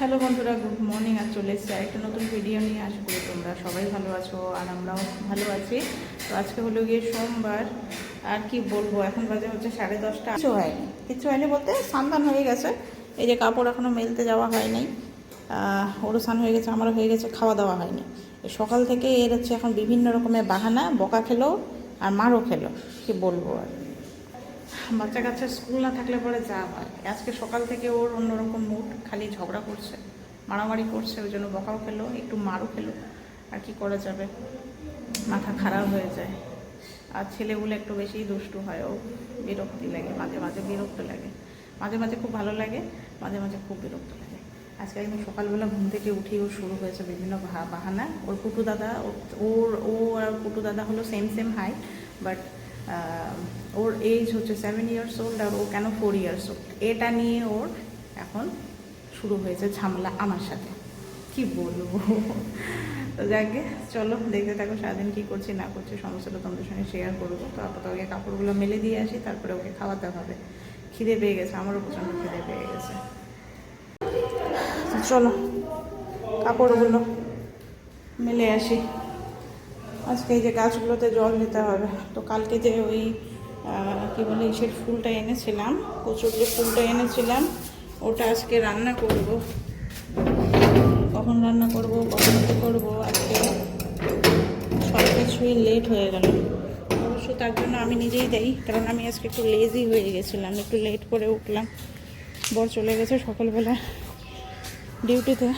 Hello বন্ধুরা, good morning. আর চলে এসেছি একটা নতুন ভিডিও নিয়ে। আশা করি তোমরা সবাই ভালো আছো আর আমরাও ভালো আছি। তো আজকে হলো গিয়ে সোমবার। আর কি বলবো, এখন বাজে হচ্ছে 10:30। কিছু হয়নি বলতে স্নান হয়ে গেছে। এই যে কাপড় এখনও মেলতে যাওয়া হয়নি। ওরও স্নান হয়ে গেছে, আমারও হয়ে গেছে, খাওয়া দাওয়া হয়নি। সকাল থেকে এর হচ্ছে এখন বিভিন্ন রকমের বাহানা, বকা খেলো আর মারও খেলো। কি বলবো আর, বাচ্চা কাচ্চা স্কুল না থাকলে পরে যা হয়। আজকে সকাল থেকে ওর অন্যরকম মুড, খালি ঝগড়া করছে, মারামারি করছে। ওই জন্য বকাও খেলো, একটু মারও খেলো। আর কি করা যাবে, মাথা খারাপ হয়ে যায়। আর ছেলেগুলো একটু বেশি দুষ্টু হয়, ও বিরক্তি লাগে, মাঝে মাঝে বিরক্ত লাগে, মাঝে মাঝে খুব ভালো লাগে, মাঝে মাঝে খুব বিরক্ত লাগে। আজকে আমি সকালবেলা ঘুম থেকে উঠেই ও শুরু হয়েছে বিভিন্ন বাহানা। ওর কুটু দাদা, ও আর কুটু দাদা হলো সেম হাইট, বাট ওর এজ হচ্ছে 7 years old আর ও কেন 4 years old। এটা নিয়ে ওর এখন শুরু হয়েছে ঝামেলা আমার সাথে। কি বলবো। তো যাকে চলো দেখতে থাকো সারাদিন কী করছি না করছি, সমস্যাটা তোমাদের সঙ্গে শেয়ার করবো। তো আপাতত ওকে কাপড়গুলো মেলে দিয়ে আসি, তারপরে ওকে খাওয়াতে হবে। খিদে পেয়ে গেছে, আমারও প্রচণ্ড খিদে পেয়ে গেছে। চলো কাপড়গুলো মেলে আসি। আজকে এই যে গাছগুলোতে জল দিতে হবে। তো কালকে যে ওই কী বলে ইসের ফুলটা এনেছিলাম, কচুর যে ফুলটা এনেছিলাম, ওটা আজকে রান্না করব। কখন রান্না করব, কখন কী করবো, আজকে সব কিছুই লেট হয়ে গেল। অবশ্য তার জন্য আমি নিজেই দেই, কারণ আমি আজকে একটু লেজি হয়ে গেছিলাম, একটু লেট করে উঠলাম। বর চলে গেছে সকালবেলা ডিউটিতে।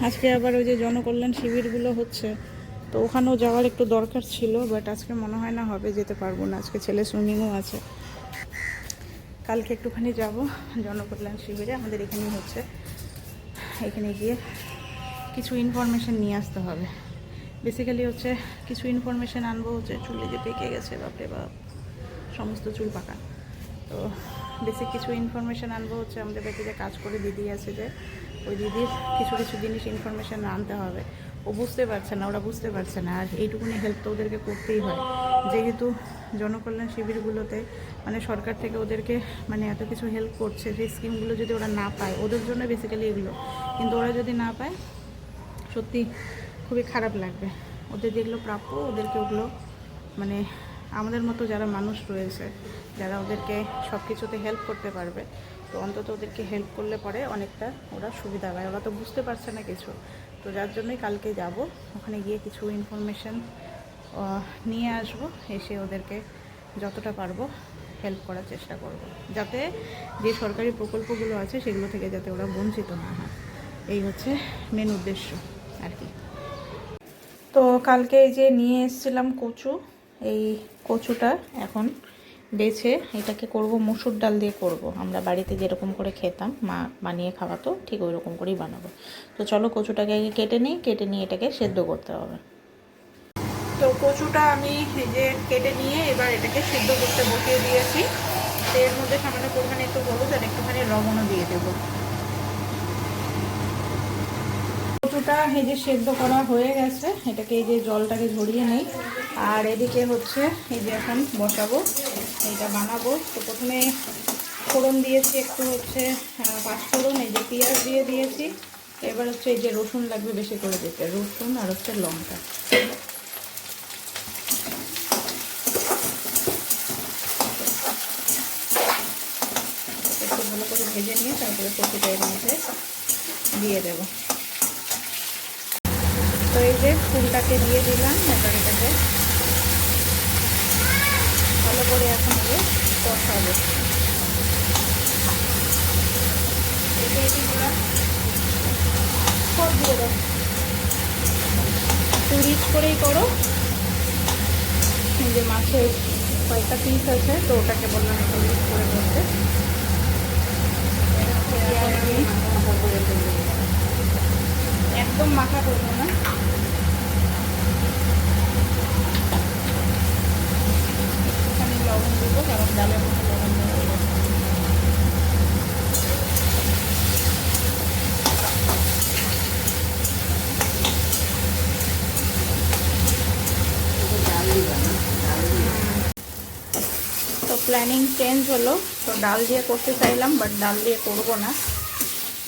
আজকে আবার ওই যে জনকল্যাণ শিবিরগুলো হচ্ছে, তো ওখানেও যাওয়ার একটু দরকার ছিল, বাট আজকে মনে হয় না হবে, যেতে পারবো না। আজকে ছেলে সুইমিংও আছে। কালকে একটুখানি যাব জনকল্যাণ শিবিরে, আমাদের এখানেই হচ্ছে। এখানে গিয়ে কিছু ইনফরমেশান নিয়ে আসতে হবে। বেসিক্যালি হচ্ছে কিছু ইনফরমেশান আনবো, হচ্ছে চুলে যে পেকে গেছে, বাপরে বাপ, সমস্ত চুল পাকা। তো বেসিক কিছু ইনফরমেশান আনবো, হচ্ছে আমাদের বাড়িতে কাজ করে দিদি আছে, যে ওই দিদির কিছু কিছু জিনিস ইনফরমেশান আনতে হবে। ও বুঝতে পারছে না, ওরা বুঝতে পারছে না। আর এইটুকুনি হেল্প তো ওদেরকে করতেই হয়, যেহেতু জনকল্যাণ শিবিরগুলোতে মানে সরকার থেকে ওদেরকে মানে এত কিছু হেল্প করছে। সেই স্কিমগুলো যদি ওরা না পায়, ওদের জন্য বেসিক্যালি এগুলো, কিন্তু ওরা যদি না পায় সত্যি খুবই খারাপ লাগবে। ওদের যেগুলো প্রাপ্য, ওদেরকে ওগুলো মানে আমাদের মতো যারা মানুষ রয়েছে, যারা ওদেরকে সব কিছুতে হেল্প করতে পারবে, তো অন্তত ওদেরকে হেল্প করলে পরে অনেকটা ওরা সুবিধা পায়। ওরা তো বুঝতে পারছে না কিছু। তো যার জন্যই কালকে যাব, ওখানে গিয়ে কিছু ইনফরমেশান নিয়ে আসব। এসে ওদেরকে যতটা পারবো হেল্প করার চেষ্টা করব, যাতে যে সরকারি প্রকল্পগুলো আছে সেগুলো থেকে যাতে ওরা বঞ্চিত না হয়। এই হচ্ছে মেন উদ্দেশ্য আর কি। তো কালকে এই যে নিয়ে এসেছিলাম কচু, এই কচুটা এখন বেছে এটাকে করব মসুর ডাল দিয়ে করব। আমরা বাড়িতে যেরকম করে খেতাম, মা বানিয়ে খাওয়াতো, ঠিক ওই রকম করেই বানাবো। তো চলো কচুটাকে আগে কেটে নিয়ে এটাকে সেদ্ধ করতে হবে। তো কচুটা আমি এই যে কেটে নিয়ে এবার এটাকে সেদ্ধ করতে বসিয়ে দিয়েছি। তো এর মধ্যে সামান্য পরিমাণে একটু হলুদ আর একটুখানি লবণও দিয়ে দেবো। কচুটা এই যে সেদ্ধ করা হয়ে গেছে, এটাকে এই যে জলটাকে ঝরিয়ে নেই। আর এদিকে হচ্ছে এই যে এখন বসাবো, এইটা বানাবো। তো প্রথমে ফোড়ন দিয়েছি একটু, হচ্ছে 5 ফোড়ন, এই যে পেঁয়াজ দিয়ে দিয়েছি। এবার হচ্ছে এই যে রসুন লাগবে বেশি করে দিতে, রসুন আর হচ্ছে লঙ্কা। একটু ভালো করে ভেজে নিয়ে তারপরে কচুটা এর মধ্যে দিয়ে দেবো। তো এই যে ফুলটাকে দিয়ে দিলাম, এবার এটাকে ভালো করে এখন কষাবো। সব দিয়ে দাও, একটু রিচ করেই করো। এই যে মাছের কয়েকটা পিস আছে, তো ওটাকে বললাম একটু রিচ করে করতে। একদম মাখা করবো না, একটুখানি লবণ দেবো, কারণ ডালের মধ্যে লবণ দেওয়া হবে। তো প্ল্যানিং চেঞ্জ হলো, তো ডাল দিয়ে করতে চাইলাম, বাট ডাল দিয়ে করবো না।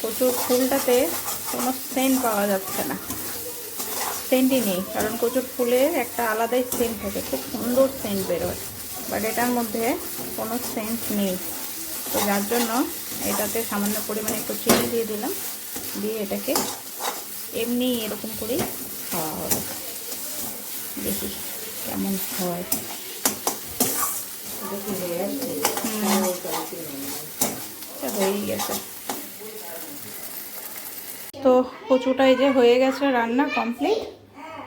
কচুর ফুলটাতে কোনো সেন্ট পাওয়া যাচ্ছে না, সেন্টই নেই, কারণ কচুর ফুলের একটা আলাদাই সেন্ট থাকে, খুব সুন্দর সেন্ট বেরোয়, বাট এটার মধ্যে কোনো সেন্ট নেই। তো যার জন্য এটাতে সামান্য পরিমাণে একটু চিনি দিয়ে দিলাম, দিয়ে এটাকে এমনি এরকম করেই খাওয়া হবে। দেখি কেমন হয়। হয়েই গেছে। তো কচুটা এই যে হয়ে গেছে, রান্না কমপ্লিট।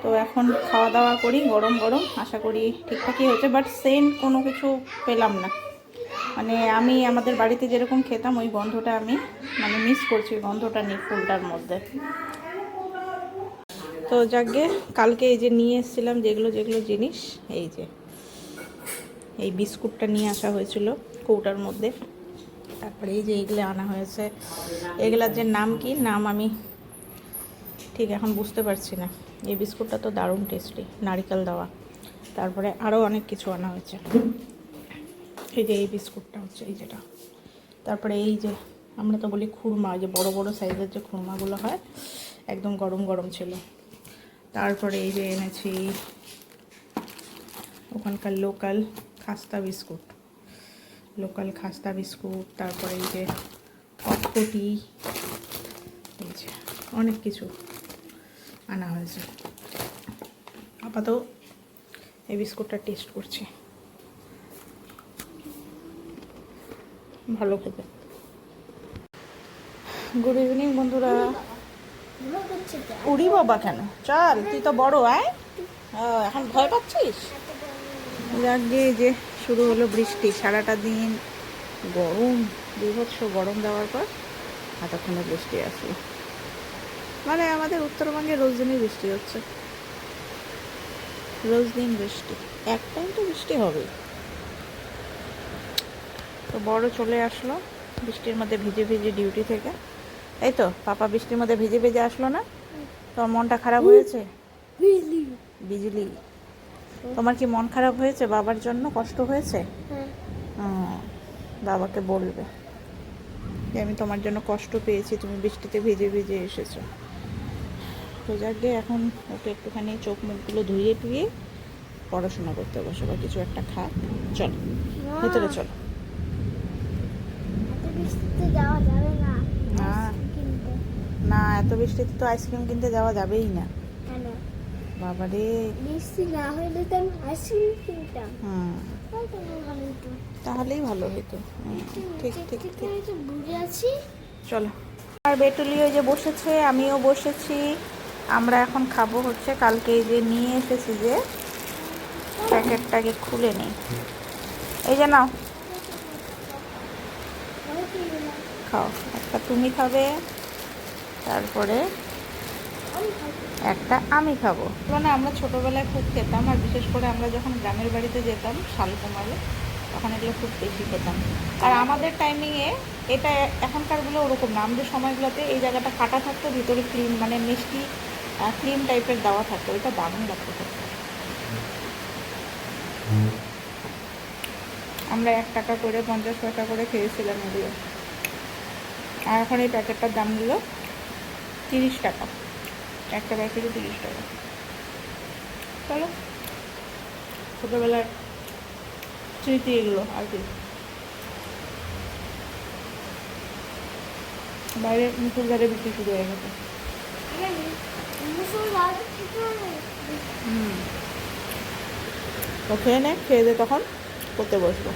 তো এখন খাওয়া দাওয়া করি, গরম গরম, আশা করি ঠিকঠাকই হয়েছে, বাট সেন্ট কোনো কিছু পেলাম না। মানে আমি আমাদের বাড়িতে যেরকম খেতাম ওই গন্ধটা আমি মানে মিস করছি, গন্ধটা নেই ফুলটার মধ্যে। তো যাকগে, কালকে এই যে নিয়ে এসেছিলাম যেগুলো যেগুলো জিনিস, এই যে এই বিস্কুটটা নিয়ে আসা হয়েছিল কৌটার মধ্যে, তারপরে এই যে এইগুলো আনা হয়েছে। এগুলার যে নাম কি নাম আমি ঠিক এখন বুঝতে পারছি না। এই বিস্কুটটা তো দারুণ টেস্টি, নারকেল দেওয়া। তারপরে আরও অনেক কিছু আনা হয়েছে। এই যে এই বিস্কুটটা হচ্ছে এই যেটা, তারপরে এই যে আমরা তো বলি খুরমা, যে বড় বড় সাইজের যে খুরমাগুলো হয়, একদম গরম গরম ছিল। তারপরে এই যে এনেছি ওখানকার লোকাল খাস্তা বিস্কুট, লোকাল খাস্তা বিস্কুট। তারপরে এই যে কটকটি, এই যে অনেক কিছু আনা হয়েছে। আপাতত এই বিস্কুটটা টেস্ট করছি, ভালো খেতে। গুড ইভিনিং বন্ধুরা। উড়ি বাবা কেন, চল তুই তো বড়, আয়। এখন ভয় পাচ্ছিস? যাকে যে শুরু হলো বৃষ্টি, সারাটা দিন গরম, বিভৎস গরম দেওয়ার পর এতক্ষণে বৃষ্টি আসলো। মানে আমাদের উত্তরবঙ্গে রোজ দিনই বৃষ্টি হচ্ছে, রোজ দিন বৃষ্টি, এক টাইম তো বৃষ্টি হবে। তো বড় চলে আসলো বৃষ্টির মধ্যে ভিজে ভিজে ডিউটি থেকে। এই তো পাপা বৃষ্টির মধ্যে ভিজে ভিজে আসলো না? তোমার মনটা খারাপ হয়েছে? বিজলি, তোমার কি মন খারাপ হয়েছে? বাবার জন্য কষ্ট হয়েছে? বাবাকে বলবে যে আমি তোমার জন্য কষ্ট পেয়েছি, তুমি বৃষ্টিতে ভিজে ভিজে এসেছো। তো যাকে এখন ওকে একটুখানি চোখ মুখগুলো ধুয়ে টুয়ে পড়াশোনা করতে বসো বা কিছু একটা খা। চলো ভেতরে চলো। না না, এত বৃষ্টিতে তো আইসক্রিম কিনতে যাওয়া যাবেই না। বাবারে, বৃষ্টি না হলে তো আইসক্রিম কিনতাম। তাহলেই ভালো হতো। ঠিক ঠিক ঠিক, বুঝে আছি। চলো। আর বেটুলিও যে বসেছে, আমিও বসেছি। আমরা এখন খাবো হচ্ছে কালকে এই যে নিয়ে এসেছি যে প্যাকেটটাকে খুলে নিই। এই যে নাও, খাও। একটা তুমি খাবে, তারপরে একটা আমি খাবো। মানে আমরা ছোটোবেলায় খুব খেতাম, আর বিশেষ করে আমরা যখন গ্রামের বাড়িতে যেতাম শালকুমারে, তখন এগুলো খুব বেশি খেতাম। আর আমাদের টাইমিংয়ে এটা, এখনকারগুলো ওরকম না। আমাদের সময়গুলোতে এই জায়গাটা কাটা থাকতো, ভিতরে ক্রিম মানে মিষ্টি ক্রিম টাইপের দেওয়া থাকতো, ওইটা দারুণ লাগতো খেতে। আমরা 1 টাকা করে 50 পয়সা করে খেয়েছিলাম এগুলো। আর এখন এই প্যাকেটটার দাম নিল 30 টাকা, একটা প্যাকেটে 30 টাকা। চলো, ছোটোবেলার স্মৃতি এগুলো আর কি। বাইরে মুসুলধারে বিক্রি শুরু হয়ে গেছে। তো খেয়ে নে, খেয়ে দে, তখন করতে বসবো।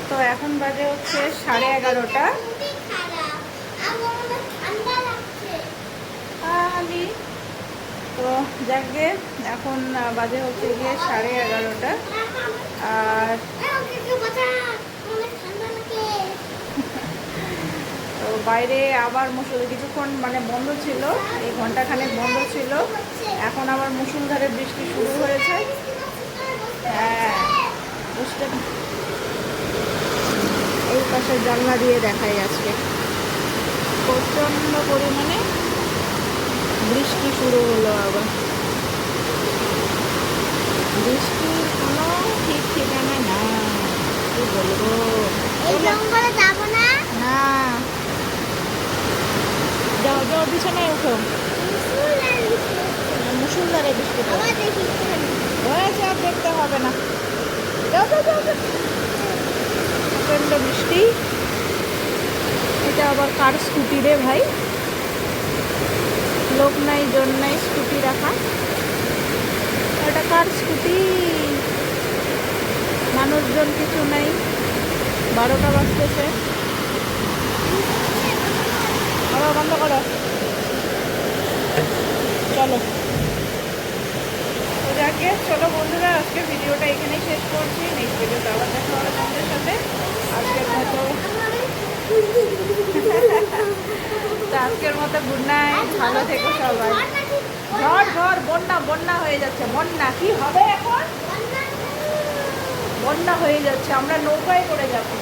তো এখন বাজে হচ্ছে 11:30। তো যাকে এখন বাজে হচ্ছে গিয়ে 11:30। আর তো বাইরে আবার কিছুক্ষণ মানে বন্ধ ছিল, এই ঘন্টাখানেক বন্ধ ছিল, এখন আবার মুষলধারে বৃষ্টি শুরু হয়েছে। হ্যাঁ, বুঝতে এই পাশের জানলা দিয়ে দেখাই আজকে প্রচণ্ড পরিমাণে বৃষ্টি শুরু হলো আবার। বৃষ্টির কোনো ঠিক ঠিকানা না, কি বলবো। এই জঙ্গলে যাবো না। না, যাও যাও বিছানায় উঠো। মুসুলধারে বৃষ্টি পড়ছে। আবার দেখি হয়েছে, আর দেখতে হবে না। যাও যাও যাও যাও। প্রচণ্ড বৃষ্টি। এটা আবার কার স্কুটি রে ভাই? লোক নাই জন নাই, স্কুটি রাখা। এটা কার স্কুটি? মানুষজন কিছু নাই, 12টা বাজতেছে। আবার বন্ধ করো, চলো। তো যাকে চলো বন্ধুরা, আজকে ভিডিওটা এখানেই শেষ করছি। নেক্সট ভিডিওতে আবার দেখা হবে তোমাদের সাথে। আজকের মতো তো আজকের মতো গুড নাইট, ভালো থেকো সবাই। ঝড় ঝড়, বন্যা বন্যা হয়ে যাচ্ছে। বন্যা কি হবে এখন? বন্যা হয়ে যাচ্ছে, আমরা নৌকায় করে যাবো।